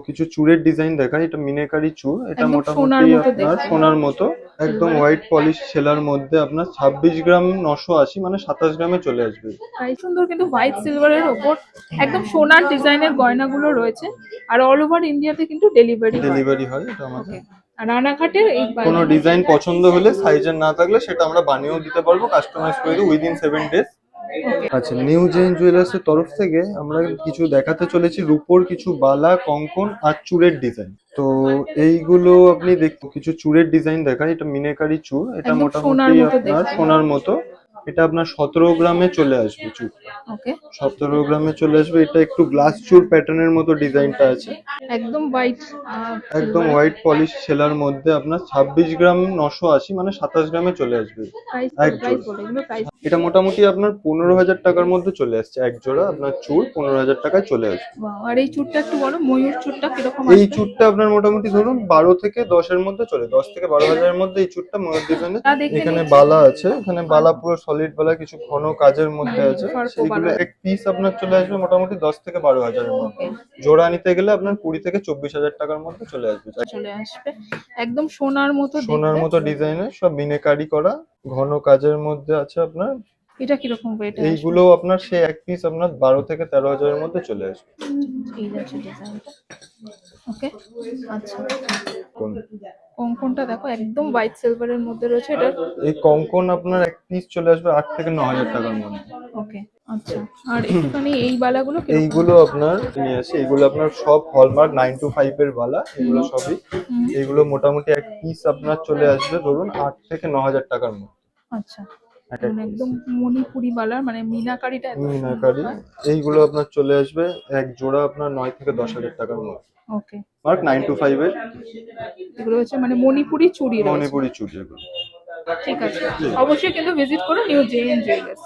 কিছু চূড়ের ডিজাইন দেখায়। এটা মিনাকারি চূড়, এটা একদম সোনার মোটামুটি মতো আপনার দেখতে। সোনার মতো একদম হোয়াইট পলিশ সেলার মধ্যে আপনার 26 গ্রাম 980 মানে 27 গ্রামে চলে আসবে। প্রাইস সুন্দর, কিন্তু হোয়াইট সিলভারের ওপর একদম সোনার ডিজাইনের গয়নাগুলো রয়েছে। আর অল ওভার ইন্ডিয়াতে কিন্তু ডেলিভারি হয়। হয় এটা আমাদের। ওকে। আর রানাঘাটের এই কোনো ডিজাইন পছন্দ হলে সাইজের না থাকলে সেটা আমরা বানিয়েও দিতে পারবো, কাস্টমাইজ করে দিই উইদিন 7 ডেজ। আচ্ছা, নিউ জেন জুয়েলার্সের তরফ থেকে আমরা কিছু দেখাতে চলেছি রূপোর কিছু বালা, কঙ্কন আর চূড়ের ডিজাইন। তো এইগুলো আপনি কিছু চূড়ের ডিজাইন দেখায়। এটা মিনাকারি চূড়, এটা একদম সোনার মোটামুটি মতো আপনার দেখতে। সোনার মতো। এটা আপনার 17 গ্রামে চলে আসবে চূড়। ওকে। 17 গ্রামে চলে আসবে। এটা একটু গ্লাস চূড় প্যাটার্নের মতো ডিজাইনটা আছে। একদম হোয়াইট একদম হোয়াইট পলিশ সেলার মধ্যে আপনার 26 গ্রাম 980 মানে 27 গ্রামে চলে আসবে প্রাইস। এক প্রাইস জোড়া। বলে এগুলো প্রাইস। এটা মোটামুটি আপনার 15,000 টাকার মধ্যে চলে আসছে এক জোড়া। আপনার চুড় 15,000 টাকায় চলে আসবে। আর এই চুটটা একটু বলো, ময়ূর চুটটা কিরকম এই আসবে? চুড়টা আপনার মোটামুটি ধরুন 12 থেকে 10 এর মধ্যে চলে, 10 থেকে 12,000 এর মধ্যে এই চুড়টা ময়ূর ডিজাইনের। দেখে এখানে নিচ্ছি। বালা আছে, এখানে বালা পুরো সলিড বালা, কিছু ঘন কাজের মধ্যে আছে। ফারকো সেইগুলো বালা। এক পিস আপনার চলে আসবে মোটামুটি 10 থেকে 12,000 এর মধ্যে। ওকে। জোড়া নিতে গেলে আপনার 20 থেকে 24,000 টাকার মধ্যে চলে আসবে। চলে আসবে একদম সোনার মতো সোনার দেখতে। মতো ডিজাইনের, সব মিনাকারি করা, ঘন কাজের মধ্যে আছে আপনার। এটা কিরকম ওয়েট আসবে? এইগুলো আপনার সেই এক পিস আপনার 12 থেকে 13,000 এর মধ্যে চলে আসবে। এই যাচ্ছে ডিজাইনটা। ওকে। আচ্ছা, কোন কঙ্কনটা দেখো একদম হোয়াইট সিলভারের মধ্যে রয়েছে এটা। এই কঙ্কন আপনার এক পিস চলে আসবে 8 থেকে 9,000 টাকার মধ্যে। ওকে। আচ্ছা, আর একটুখানি এই বালাগুলো কিরকম? এইগুলো আপনার নিয়ে আসে, এগুলো আপনার সব হলমার্ক 925 এর বালা, এগুলো সবই। এগুলো মোটামুটি এক পিস আপনার চলে আসবে ধরুন 8 থেকে 9,000 টাকার মধ্যে। আচ্ছা, মানে একদম মণিপুরি বালার, মানে মিনাকারিটা এত সুন্দর মিনাকারি হয়। এইগুলো আপনার চলে আসবে এক জোড়া আপনার 9 থেকে 10,000 টাকার মধ্যে। ওকে। মার্ক 925 এর এগুলো হচ্ছে মানে মণিপুরি চুড়ি রয়েছে। মণিপুরি চুড়ি এগুলো। ঠিক আছে, অবশ্যই কিন্তু ভিজিট করো নিউ জেএন জুয়েলার্স।